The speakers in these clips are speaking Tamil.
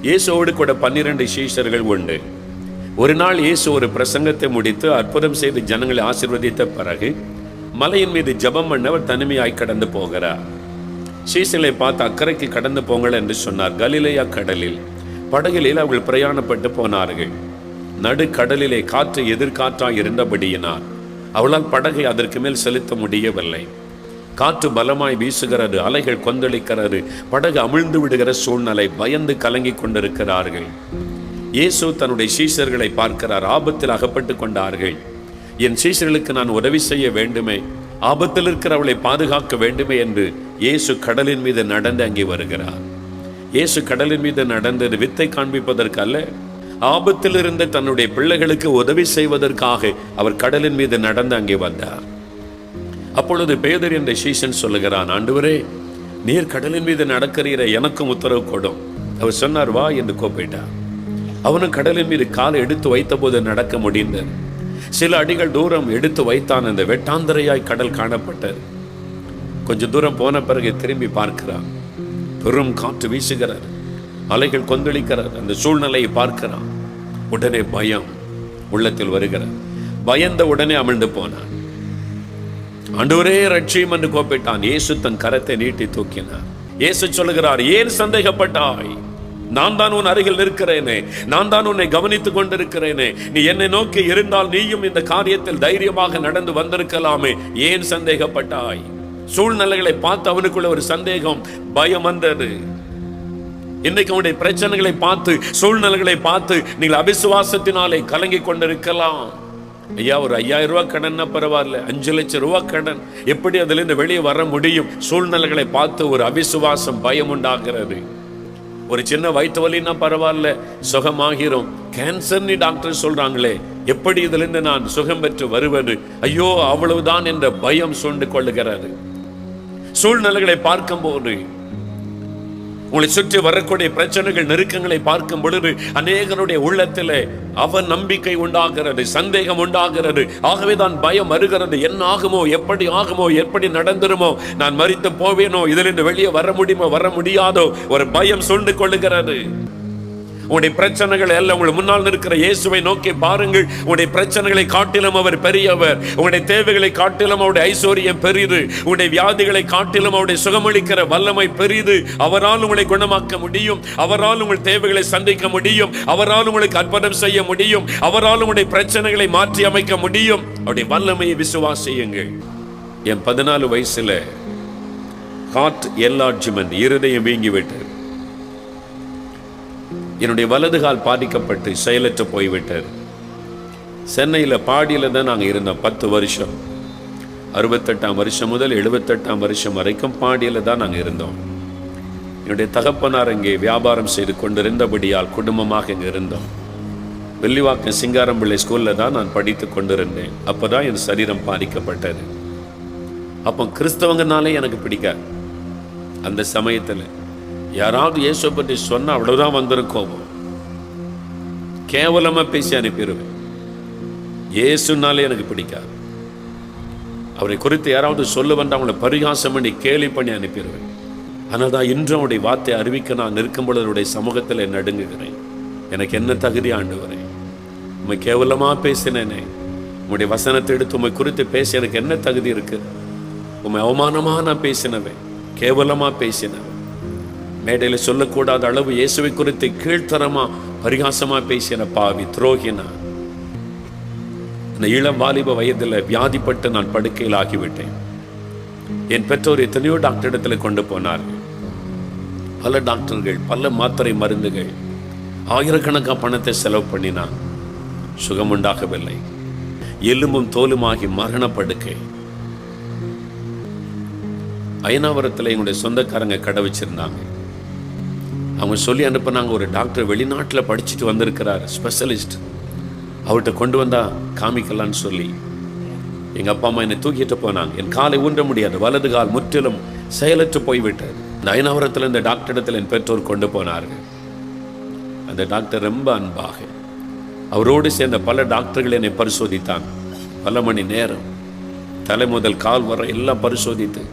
இயேசுவோடு கூட 12 சீஷர்கள் உண்டு. ஒரு நாள் இயேசு ஒரு பிரசங்கத்தை முடித்து அற்புதம் செய்து ஜனங்களை ஆசீர்வதித்த பிறகு மலையின் மீது ஜெபம் பண்ண அவர் தனிமையாய் கடந்து போகிறார். சீஷர்களை பார்த்து அக்கறைக்கு கடந்து போங்கள் என்று சொன்னார். கலிலேயா கடலில் படகில் அவர்கள் பிரயாணப்பட்டு போனார்கள். நடு கடலிலே காற்று எதிர்காற்றாய் இருந்தபடியினால் அவளால் படகை அதற்கு மேல் செலுத்த முடியவில்லை. காற்று பலமாய் வீசுகிறது, அலைகள் கொந்தளிக்கிறது, படகு அமிழ்ந்து விடுகிற சூழ்நிலை. பயந்து கலங்கி கொண்டிருக்கிறார்கள். இயேசு தன்னுடைய சீஷர்களை பார்க்கிறார். ஆபத்தில் அகப்பட்டு கொண்டார்கள். என் சீஷர்களுக்கு நான் உதவி செய்ய வேண்டுமே, ஆபத்தில் இருக்கிறவளை பாதுகாக்க வேண்டுமே என்று இயேசு கடலின் மீது நடந்து அங்கே வருகிறார். இயேசு கடலின் மீது நடந்தது வித்தை காண்பிப்பதற்கு அல்ல, ஆபத்தில் இருந்த தன்னுடைய பிள்ளைகளுக்கு உதவி செய்வதற்காக அவர் கடலின் மீது நடந்து அங்கே வந்தார். அப்பொழுது பேதுரு என்ற சீஷன் சொல்லுகிறான், ஆண்டவரே, நீர் கடலின் மீது நடக்கிறீர, எனக்கும் உத்தரவு கொடும். அவர் சொன்னார், வா என்று கூப்பிட்டார். அவனும் கடலின் மீது காலை எடுத்து வைத்த போது நடக்க முடிந்தது. சில அடிகள் தூரம் எடுத்து வைத்தான். அந்த வெட்டாந்தரையாய் கடல் காணப்பட்டது. கொஞ்சம் தூரம் போன பிறகு திரும்பி பார்க்கிறான். பெரும் காற்று வீசுகிறார், அலைகள் கொந்தளிக்கிறார். அந்த சூழ்நிலையை பார்க்கிறான். உடனே பயம் உள்ளத்தில் வருகிறார். பயந்த உடனே அமிழ்ந்து போனான். ஆண்டவரே ரட்சியும் என்று கூப்பிட்டான். இயேசு தன் கரத்தை நீட்டி தூக்கினார். இயேசு சொல்லுகிறார், ஏன் சந்தேகப்பட்டாய்? நான் தான் உன் அருகில் இருக்கிறேனே, நான் தான் உன்னை கவனித்துக் கொண்டிருக்கிறேனே. நீ என்னை நோக்கி இருந்தால் நீயும் இந்த காரியத்தில் தைரியமாக நடந்து வந்திருக்கலாமே. ஏன் சந்தேகப்பட்டாய்? சூழ்நிலைகளை பார்த்து அவனுக்குள்ள ஒரு சந்தேகம், பயம் வந்தது. இன்னைக்கு அவனுடைய பிரச்சனைகளை பார்த்து, சூழ்நிலைகளை பார்த்து நீங்கள் அவிசுவாசத்தினாலே கலங்கி கொண்டிருக்கலாம். ஐயா, ஒரு 5000 ரூபாய் கடன் பரவாயில்ல, 5 லட்சம் ரூபாய் கடன், எப்படி அதிலிருந்து வெளியே வர முடியும்? சூழ்நிலைகளை பார்த்து ஒரு அவிசுவாசம், பயம் உண்டாகிறது. ஒரு சின்ன வயிற்று வலின்னா பரவாயில்ல, சுகமாகிறோம். கேன்சர்னு டாக்டர் சொல்றாங்களே, எப்படி இதிலிருந்து நான் சுகம் பெற்று வருவது? ஐயோ, அவ்வளவுதான் என்ற பயம் சூழ்ந்து கொள்ளுகிறது. சூழ்நிலைகளை பார்க்கும் போது, உங்களை சுற்றி வரக்கூடிய பிரச்சனைகள், நெருக்கங்களை பார்க்கும் பொழுது அநேகருடைய உள்ளத்திலே அவன் நம்பிக்கை உண்டாகிறது, சந்தேகம் உண்டாகிறது. ஆகவே தான் பயம் வருகிறது. என்ன ஆகுமோ, எப்படி ஆகுமோ, எப்படி நடந்துருமோ, நான் மரித்து போவேனோ, இதிலிருந்து வெளியே வர முடியுமோ, வர முடியாதோ, ஒரு பயம் சூழ்ந்து கொள்ளுகிறது. உங்களுடைய பிரச்சனைகள் எல்லாம் உங்கள் முன்னால் இருக்கிற இயேசுவை நோக்கி பாருங்கள். உங்களுடைய பிரச்சனைகளை காட்டிலும் அவர் பெரியவர். உங்களுடைய தேவைகளை காட்டிலும் அவருடைய ஐஸ்வர்யம் பெரிது. உங்களுடைய வியாதிகளை காட்டிலும் அவருடைய சுகமளிக்கிற வல்லமை பெரிது. அவரால் உங்களை குணமாக்க முடியும். அவரால் உங்கள் தேவைகளை சந்திக்க முடியும். அவரால் உங்களுக்கு அற்புதம் செய்ய முடியும். அவரால் உங்களுடைய பிரச்சனைகளை மாற்றி அமைக்க முடியும். அவருடைய வல்லமையை விசுவாசியுங்கள். என் 14 வயசுல ஹார்ட் என்லார்ஜ்மென்ட், இருதயம் வீங்கிவிட்டது. என்னுடைய வலது கால் பாதிக்கப்பட்டு செயலற்று போய்விட்டது. சென்னையில் பாடியில் தான் நாங்கள் இருந்தோம் 10 வருஷம். 68ஆம் வருஷம் முதல் 78ஆம் வருஷம் வரைக்கும் பாடியில் தான் நாங்கள் இருந்தோம். என்னுடைய தகப்பனார் இங்கே வியாபாரம் செய்து கொண்டிருந்தபடியால் குடும்பமாக இங்கே இருந்தோம். வெள்ளிவாக்கம் சிங்காரம்பிள்ளை ஸ்கூலில் தான் நான் படித்து கொண்டிருந்தேன். அப்போ தான் என் சரீரம் பாதிக்கப்பட்டது. அப்போ கிறிஸ்தவங்கனாலே எனக்கு பிடிக்காது. அந்த சமயத்தில் யாராவது இயேசு பற்றி சொன்னா அவ்வளவுதான் வந்திருக்கோம். கேவலமா பேசி அனுப்பிடுவேன். இயேசுனாலே எனக்கு பிடிக்காது. அவரை குறித்து யாராவது சொல்ல வந்தா அவங்களை பரிகாசம் பண்ணி கேலி பண்ணி அனுப்பிடுவேன். ஆனால் தான் இன்று அவருடைய வார்த்தை அறிவிக்க நான் நிற்கும் பொழுது அவருடைய சமூகத்தில் நடுங்குகிறேன். எனக்கு என்ன தகுதி ஆண்டவரே? உண்மை கேவலமா பேசினேனே, உங்களுடைய வசனத்தை எடுத்து உண்மை குறித்து பேச எனக்கு என்ன தகுதி இருக்கு? உண்மை அவமானமா நான் பேசினவன், கேவலமா பேசினவன், மேடையில் சொல்லக்கூடாத அளவு இயேசுவை குறித்து கீழ்த்தரமா பரிகாசமா பேசின பாவி, துரோகினா. இந்த இளம் வாலிப வயதில் வியாதிப்பட்டு நான் படுக்கையில் ஆகிவிட்டேன். என் பெற்றோர் எத்தனையோ டாக்டர் இடத்துல கொண்டு போனார்கள். பல டாக்டர்கள், பல மாத்திரை மருந்துகள், ஆயிரக்கணக்கான பணத்தை செலவு பண்ணினான். சுகம் உண்டாகவில்லை. எலும்பும் தோலுமாகி மரண படுக்கை. அயனாவரத்தில் எங்களுடைய சொந்தக்காரங்க கடை வச்சிருந்தாங்க. அவங்க சொல்லி அனுப்பினாங்க, ஒரு டாக்டர் வெளிநாட்டில் படிச்சுட்டு வந்திருக்கிறார், ஸ்பெஷலிஸ்ட், அவர்கிட்ட கொண்டு வந்தா காமிக்கலான்னு சொல்லி எங்கள் அப்பா அம்மா என்னை தூக்கிட்டு போனாங்க. என் காலை ஊன்ற முடியாது, வலது கால் முற்றிலும் செயலற்று போய்விட்டது. இந்த அயனாவரத்தில் இந்த டாக்டர் இடத்துல என் பெற்றோர் கொண்டு போனார்கள். அந்த டாக்டர் ரொம்ப அன்பாக அவரோடு சேர்ந்த பல டாக்டர்கள் என்னை பரிசோதித்தான். பல மணி நேரம் தலை முதல் கால் வர எல்லாம் பரிசோதித்து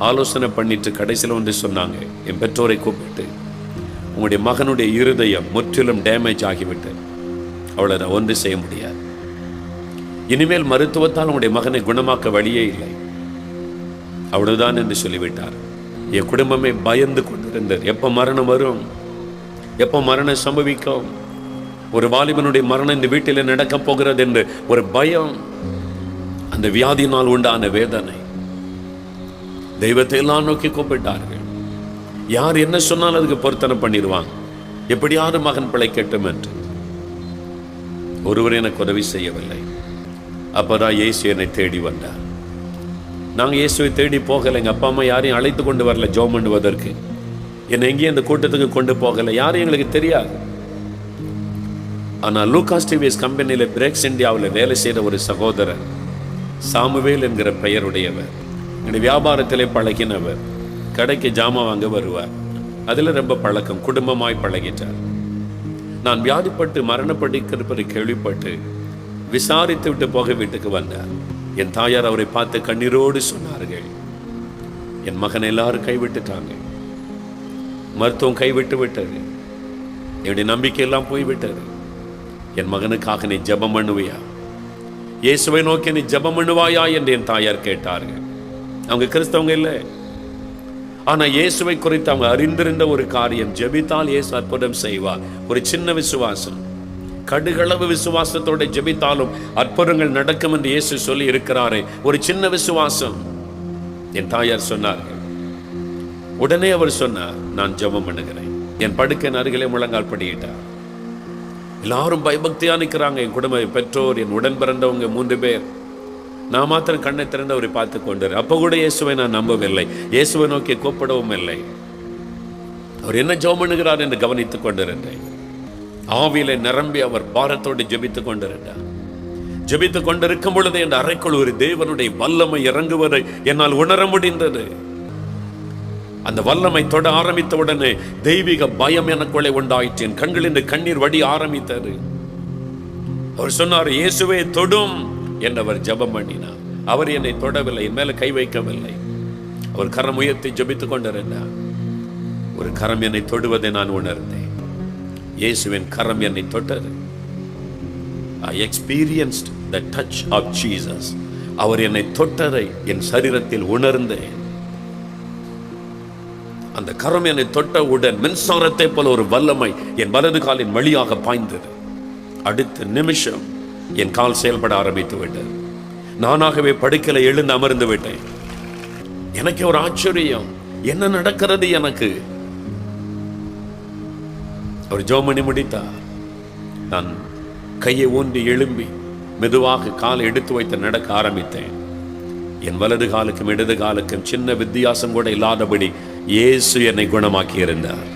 ஆலோசனை பண்ணிட்டு கடைசியில் வந்து சொன்னாங்க, என் பெற்றோரை கூப்பிட்டு, உங்களுடைய மகனுடைய இருதயம் முற்றிலும் டேமேஜ் ஆகிவிட்டது, அவளை நான் ஒன்று செய்ய முடியாது. இனிமேல் மருத்துவத்தால் உங்களுடைய மகனை குணமாக்க வழியே இல்லை, அவ்வளவுதான் என்று சொல்லிவிட்டார். என் குடும்பமே பயந்து கொண்டிருந்தது, எப்போ மரணம் வரும், எப்போ மரணம் சம்பவிக்கும், ஒரு வாலிபனுடைய மரணம் இந்த வீட்டில் நடக்கப் போகிறது என்று ஒரு பயம், அந்த வியாதியினால் உண்டான வேதனை. தெய்வத்தை எல்லாம் நோக்கி கூப்பிட்டார்கள். யார் என்ன சொன்னாலும் அதுக்கு பொருத்தனை பண்ணிடுவாங்க, எப்படியாவது மகன் பிழைக்கட்டும் என்று. ஒருவர் எனக்கு உதவி செய்யவில்லை. அப்போதான் இயேசு என்னை தேடி வந்தார். நாங்கள் இயேசுவை தேடி போகலை, எங்கள் அப்பா அம்மா யாரையும் அழைத்து கொண்டு வரல ஜெபம் பண்ணுவதற்கு, என்னை எங்கேயும் இந்த கூட்டத்துக்கு கொண்டு போகலை, யாரும் எங்களுக்கு தெரியாது. ஆனால் லூகாஸ் டிவிஎஸ் கம்பெனியில் பிரேக்ஸ் இந்தியாவில் வேலை செய்த ஒரு சகோதரர், சாமுவேல் என்கிற பெயருடையவர், என்னுடைய வியாபாரத்திலே பழகினவர், கடைக்கு ஜாமான் வாங்க வருவார், அதில் ரொம்ப பழக்கம், குடும்பமாய் பழகிட்டார். நான் வியாதிப்பட்டு மரணப்பட்டிருப்பதை கேள்விப்பட்டு விசாரித்து விட்டு போக வீட்டுக்கு வந்தார். என் தாயார் அவரை பார்த்து கண்ணீரோடு சொன்னார்கள், என் மகனை எல்லாரும் கைவிட்டுட்டாங்க, மருத்துவம் கைவிட்டு விட்டது, என்னுடைய நம்பிக்கையெல்லாம் போய்விட்டது, என் மகனுக்காக நீ ஜெபம் பண்ணுவியா, இயேசுவை நோக்கி நீ ஜெபம் பண்ணுவாயா என்று என் தாயார் கேட்டார்கள். அவங்க கிறிஸ்தவங்க இல்லை, ஆனா இயேசுவை குறித்து அவங்க அறிந்திருந்த ஒரு காரியம், ஜெபித்தால் இயேசு அற்புதம் செய்வார். ஒரு சின்ன விசுவாசம், கடுகளவு விசுவாசத்தோட ஜெபித்தாலும் அற்புதங்கள் நடக்கும் என்று இயேசு சொல்லி இருக்கிறாரே, ஒரு சின்ன விசுவாசம். என் தாயார் சொன்னார்கள். உடனே அவர் சொன்னார், நான் ஜெபம் பண்ணுகிறேன். என் படுக்கையின் அருகிலே முழங்கால் படியிட்டார். எல்லாரும் பயபக்தியா நிற்கிறாங்க, என் குடும்ப பெற்றோர், என் உடன் பிறந்தவங்க 3 பேர். நான் மாத்திரம் கண்ணை திறந்து அவரை பார்த்து கொண்டார். அப்போ கூட இயேசுவை நான் நம்பவில்லை, இயேசுவை நோக்கி கூப்பிடவும் இல்லை. அவர் என்ன ஜெபம் பண்ணுகிறார் என்று கவனித்துக் கொண்டிருந்தேன். ஆவியிலே நிரம்பி அவர் பாரத்தோடு ஜெபித்துக் கொண்டிருந்தார். ஜெபித்துக் கொண்டிருக்கும் பொழுது என் அறைக்குள் ஒரு தேவனுடைய வல்லமை இறங்குவதை என்னால் உணர முடிந்தது. அந்த வல்லமை தொட ஆரம்பித்த உடனே தெய்வீக பயம் எனக்குள்ளே உண்டாயிற்று. என் கண்களில் கண்ணீர் வடி ஆரம்பித்தது. அவர் சொன்னார், இயேசுவே தொடும் என்றவர் ஜெபம் பண்ணினார். அவர் என்னை தொடவில்லை, என் மேல கை வைக்கவில்லை. அவர் கரம் உயர்த்தி ஜெபித்துக் கொண்டிருந்தார். ஒரு கரம் என்னை தொடுவதை நான் உணர்ந்தேன். இயேசுவின் கரம் என்னை தொட்டது. I experienced the touch of Jesus. அவர் என்னை தொட்டதை என் சரீரத்தில் உணர்ந்தேன். அந்த கரம் என்னை தொட்டவுடன் மின்சாரத்தை போல ஒரு வல்லமை என் வலது காலின் வழியாக பாய்ந்தது. அடுத்த நிமிஷம் என் கால் செயல்பட ஆரம்பித்து விட்டது. நானாகவே படுக்கையில எழுந்து அமர்ந்து விட்டேன். எனக்கு ஒரு ஆச்சரியம், என்ன நடக்கிறது எனக்கு? அவர் ஜெபம் பண்ணி முடித்தார். நான் கையை ஊன்றி எழும்பி மெதுவாக காலை எடுத்து வைத்து நடக்க ஆரம்பித்தேன். என் வலது காலுக்கும் இடது காலுக்கும் சின்ன வித்தியாசம் கூட இல்லாதபடி இயேசு என்னை குணமாக்கி இருந்தார்.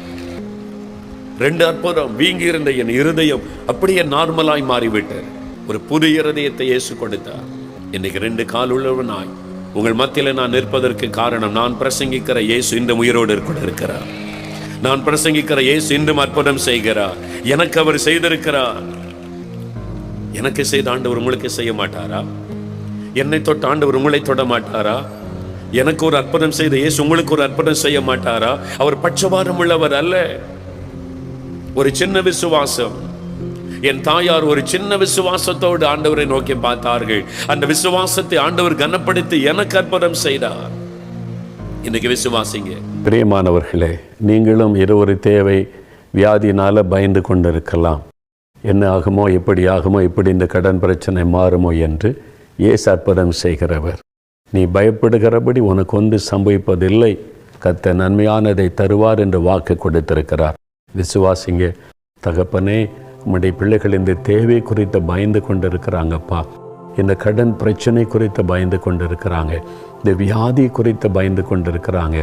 2 அற்புதம். வீங்கி இருந்த என் இருதயம் அப்படியே நார்மலாய் மாறிவிட்டது. ஒரு புது இருதயத்தை இயேசு கொடுத்தார். இன்னைக்கு 2 கால் உள்ளவனாய் உங்கள் மத்தியில் நான் நிற்பதற்கு காரணம், நான் பிரசங்கிக்கிற இயேசு இந்த உயிரோடு இருக்கிறார். நான் பிரசங்கிக்கிற இயேசு இன்றும் அற்புதம் செய்கிறார். எனக்கு அவர் செய்திருக்கிறார். எனக்கு செய்த ஆண்டவர் உங்களுக்கு செய்ய மாட்டாரா? என்னை தொட்ட ஆண்டவர் உங்களை தொட மாட்டாரா? எனக்கு ஒரு அற்புதம் செய்த இயேசு உங்களுக்கு ஒரு அற்புதம் செய்ய மாட்டாரா? அவர் பட்சபாதம் உள்ளவர் அல்ல. ஒரு சின்ன விசுவாசம். என் தாயார் ஒரு சின்ன விசுவாசத்தோடு ஆண்டவரை நோக்கி பார்த்தார்கள். அந்த விசுவாசத்தை ஆண்டவர் கனப்படுத்தி எனக்கு அற்புதம் செய்தார். இன்னைக்கு விசுவாசிங்க. பிரியமானவர்களே, நீங்களும் ஒரு தேவை வியாதினால பயந்து கொண்டிருக்கலாம். என்ன ஆகுமோ, எப்படி ஆகுமோ, இப்படி இந்த கடன் பிரச்சனை மாறுமோ என்று. இயேசு அற்புதம் செய்கிறவர். நீ பயப்படுகிறபடி உனக்கு ஒன்று சம்பவிப்பதில்லை, கர்த்தர் நன்மையானதை தருவார் என்று வாக்கு கொடுத்திருக்கிறார். விசுவாசிங்க. தகப்பனே, உம்முடைய பிள்ளைகள் இந்த தேவை குறித்து பயந்து கொண்டிருக்கிறாங்கப்பா. இந்த கடன் பிரச்சனை குறித்து பயந்து கொண்டிருக்கிறாங்க. இந்த வியாதி குறித்து பயந்து கொண்டிருக்கிறாங்க.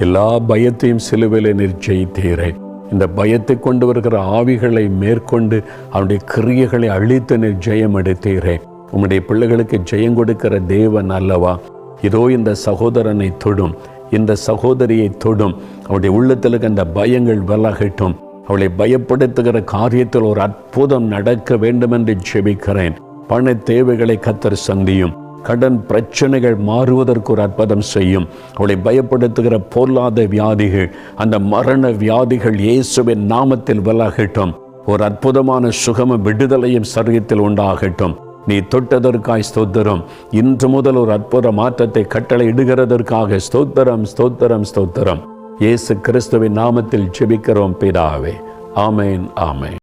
எல்லா பயத்தையும் சிலுவையில் நீர் ஜெயித்தீரே. இந்த பயத்தை கொண்டு வருகிற ஆவிகளை மேற்கொண்டு அவனுடைய கிரியைகளை அழித்து நீர் ஜெயம் எடுத்தீரே. உம்முடைய பிள்ளைகளுக்கு ஜெயம் கொடுக்கிற தேவன் அல்லவா? இதோ இந்த சகோதரனை தொடும், இந்த சகோதரியை தொடும். அவருடைய உள்ளத்தில் அந்த பயங்கள் விலகட்டும். அவளை பயப்படுத்துகிற காரியத்தில் ஒரு அற்புதம் நடக்க வேண்டும் என்று ஜெபிக்கிறேன். பண தேவைகளை கர்த்தர் சந்தியும். கடன் பிரச்சனைகள் மாறுவதற்கு ஒரு அற்புதம் செய்யும். அவளை பயப்படுத்துகிற பொல்லாத வியாதிகள், அந்த மரண வியாதிகள் இயேசுவின் நாமத்தில் விலகட்டும். ஒரு அற்புதமான சுகம விடுதலையும் சரீரத்தில் உண்டாகட்டும். நீ தொட்டதற்காய் ஸ்தோத்திரம். இன்று முதல் ஒரு அற்புத மாற்றத்தை கட்டளை இடுகிறதற்காக ஸ்தோத்திரம், ஸ்தோத்திரம், ஸ்தோத்திரம். இயேசு கிறிஸ்துவின் நாமத்தில் ஜெபிக்கிறோம் பிதாவே. ஆமேன், ஆமேன்.